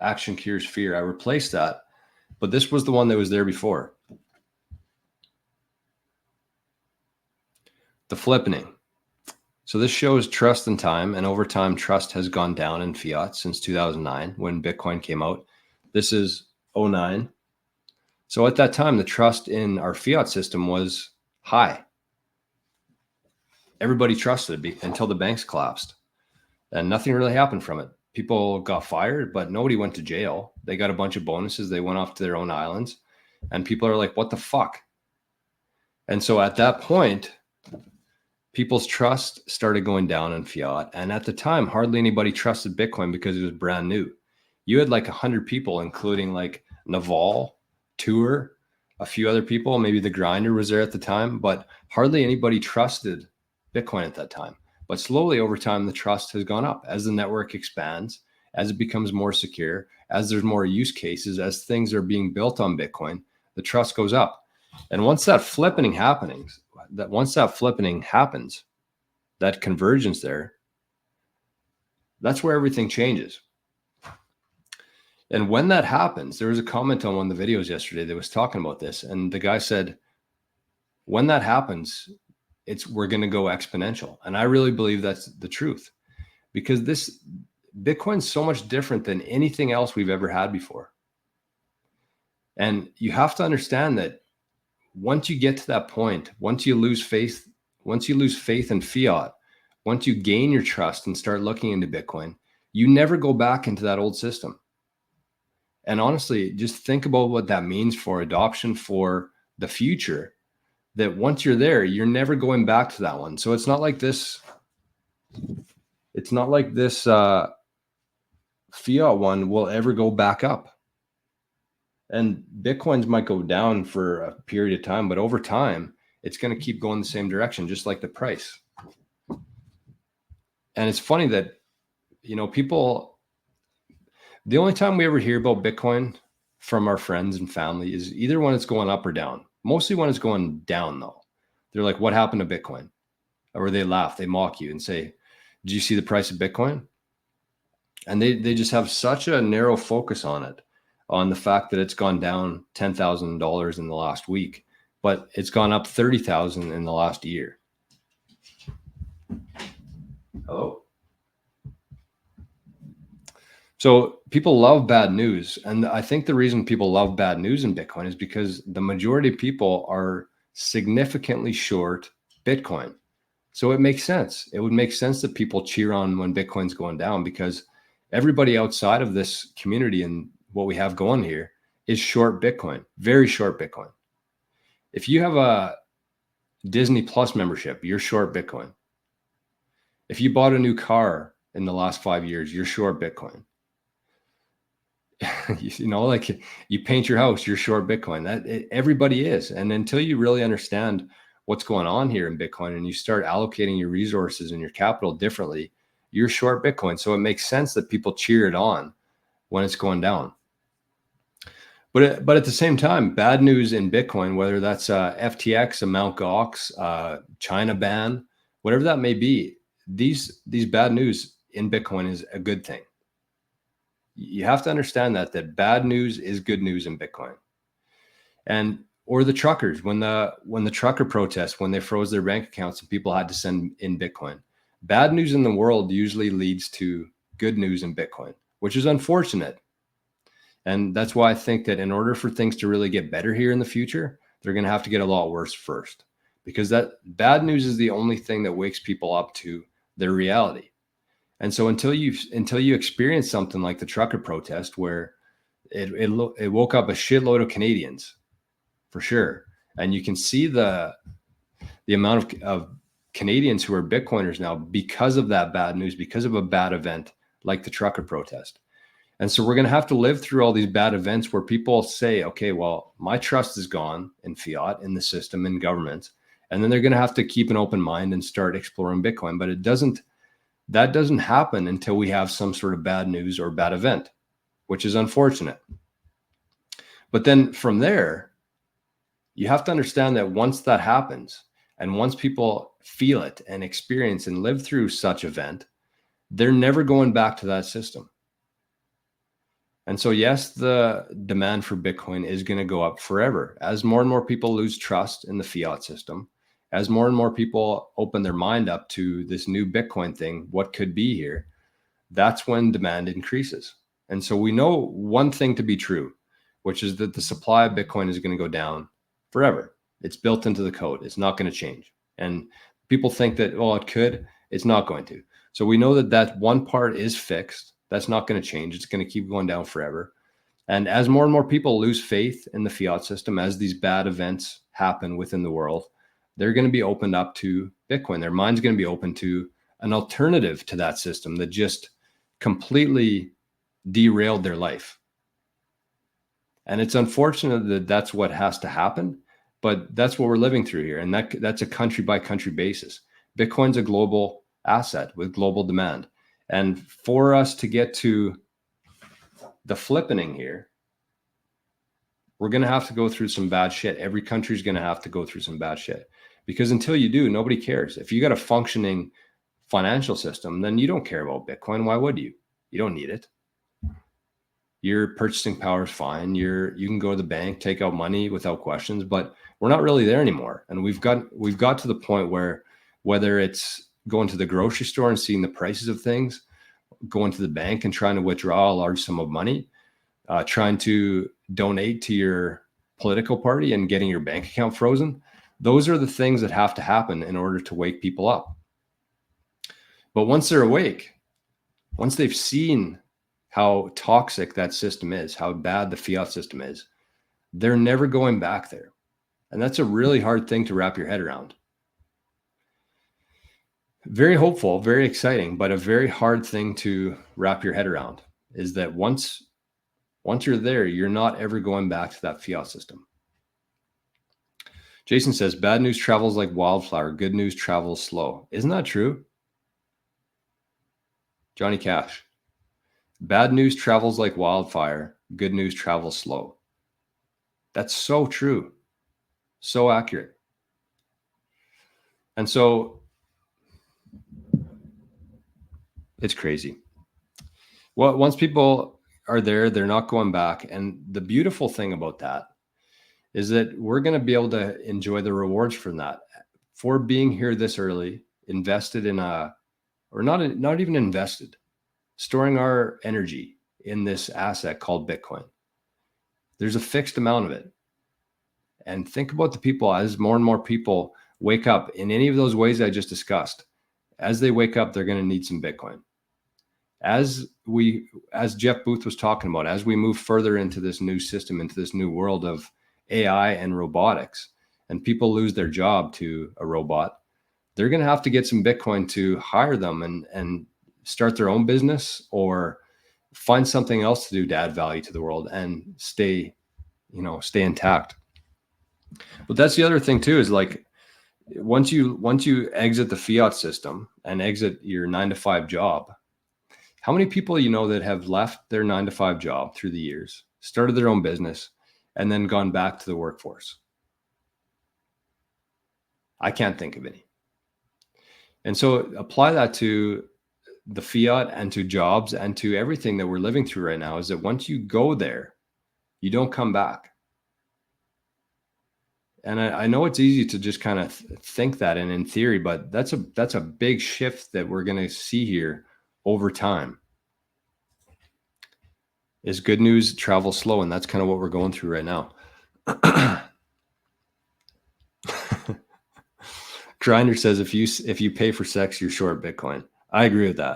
Action cures fear. I replaced that, but this was the one that was there before. The flippening. So this shows trust in time, and over time, trust has gone down in fiat since 2009 when Bitcoin came out. This is 2009. So at that time, the trust in our fiat system was high. Everybody trusted it until the banks collapsed, and nothing really happened from it. People got fired, but nobody went to jail. They got a bunch of bonuses. They went off to their own islands, and people are like, what the fuck? And so at that point, people's trust started going down in fiat. And at the time, hardly anybody trusted Bitcoin because it was brand new. You had like 100 people, including like Naval, Tour, a few other people. Maybe the Grinder was there at the time, but hardly anybody trusted Bitcoin at that time. But slowly over time, the trust has gone up as the network expands, as it becomes more secure, as there's more use cases, as things are being built on Bitcoin, the trust goes up. And once that flippening happens, that convergence there, that's where everything changes. And when that happens, there was a comment on one of the videos yesterday that was talking about this. And the guy said, when that happens, we're going to go exponential. And I really believe that's the truth, because this Bitcoin's so much different than anything else we've ever had before. And you have to understand that once you get to that point, once you lose faith in fiat, once you gain your trust and start looking into Bitcoin, you never go back into that old system. And honestly, just think about what that means for adoption for the future, that once you're there, you're never going back to that one. So it's not like this fiat one will ever go back up. And Bitcoins might go down for a period of time, but over time, it's going to keep going the same direction, just like the price. And it's funny that, people, the only time we ever hear about Bitcoin from our friends and family is either when it's going up or down. Mostly when it's going down, though. They're like, what happened to Bitcoin? Or they laugh, they mock you and say, did you see the price of Bitcoin? And they just have such a narrow focus on it, on the fact that it's gone down $10,000 in the last week, but it's gone up 30,000 in the last year. Hello? So people love bad news. And I think the reason people love bad news in Bitcoin is because the majority of people are significantly short Bitcoin. So it makes sense. It would make sense that people cheer on when Bitcoin's going down, because everybody outside of this community and what we have going here is short Bitcoin, very short Bitcoin. If you have a Disney Plus membership, you're short Bitcoin. If you bought a new car in the last 5 years, you're short Bitcoin. Like you paint your house, you're short Bitcoin. Everybody is. And until you really understand what's going on here in Bitcoin and you start allocating your resources and your capital differently, you're short Bitcoin. So it makes sense that people cheer it on when it's going down. But at the same time, bad news in Bitcoin, whether that's FTX, a Mt. Gox, China ban, whatever that may be, these bad news in Bitcoin is a good thing. You have to understand that bad news is good news in Bitcoin. Or the truckers, when the trucker protests, when they froze their bank accounts and people had to send in Bitcoin, bad news in the world usually leads to good news in Bitcoin, which is unfortunate. And that's why I think that in order for things to really get better here in the future, they're going to have to get a lot worse first, because that bad news is the only thing that wakes people up to their reality. And so until you experience something like the trucker protest, where it woke up a shitload of Canadians, for sure, and you can see the amount of Canadians who are Bitcoiners now because of that bad news, because of a bad event like the trucker protest. And so we're going to have to live through all these bad events where people say, okay, well, my trust is gone in fiat, in the system, in government, and then they're going to have to keep an open mind and start exploring Bitcoin. But that doesn't happen until we have some sort of bad news or bad event, which is unfortunate. But then from there, you have to understand that once that happens, and once people feel it and experience and live through such event, they're never going back to that system. And so, yes, the demand for Bitcoin is going to go up forever as more and more people lose trust in the fiat system, as more and more people open their mind up to this new Bitcoin thing, what could be here. That's when demand increases. And so we know one thing to be true, which is that the supply of Bitcoin is going to go down forever. It's built into the code. It's not going to change. And people think that, well, it could. It's not going to. So we know that that one part is fixed. That's not going to change. It's going to keep going down forever. And as more and more people lose faith in the fiat system, as these bad events happen within the world, they're going to be opened up to Bitcoin. Their mind's going to be open to an alternative to that system that just completely derailed their life. And it's unfortunate that that's what has to happen, but that's what we're living through here. And that's a country by country basis. Bitcoin's a global asset with global demand. And for us to get to the flippening here, we're going to have to go through some bad shit. Every country's going to have to go through some bad shit, because until you do, nobody cares. If you got a functioning financial system, then you don't care about Bitcoin. Why would you? You don't need it. Your purchasing power is fine. You can go to the bank, take out money without questions, but we're not really there anymore. And we've got to the point where, whether it's going to the grocery store and seeing the prices of things, going to the bank and trying to withdraw a large sum of money, trying to donate to your political party and getting your bank account frozen, those are the things that have to happen in order to wake people up. But once they're awake, once they've seen how toxic that system is, how bad the fiat system is, they're never going back there. And that's a really hard thing to wrap your head around. Very hopeful, very exciting, but a very hard thing to wrap your head around is that once you're there, you're not ever going back to that fiat system. Jason says, bad news travels like wildfire. Good news travels slow. Isn't that true? Johnny Cash. Bad news travels like wildfire. Good news travels slow. That's so true. So accurate. And so it's crazy. Well, once people are there, they're not going back. And the beautiful thing about that is that we're going to be able to enjoy the rewards from that, for being here this early, invested in not even invested, storing our energy in this asset called Bitcoin. There's a fixed amount of it. And think about the people, as more and more people wake up in any of those ways I just discussed. As they wake up, they're going to need some Bitcoin. As Jeff Booth was talking about, as we move further into this new system, into this new world of AI and robotics, and people lose their job to a robot, they're going to have to get some Bitcoin to hire them and start their own business, or find something else to do to add value to the world and stay intact. But that's the other thing too, is like, once you exit the fiat system and exit your 9-to-5 job, how many people that have left their 9-to-5 job through the years, started their own business, and then gone back to the workforce? I can't think of any. And so apply that to the fiat and to jobs and to everything that we're living through right now, is that once you go there, you don't come back. And I know it's easy to just kind of think that in theory, but that's a big shift that we're going to see here over time. Is good news travel slow, and that's kind of what we're going through right now. Grinder says, if you pay for sex, you're short Bitcoin. I agree with that.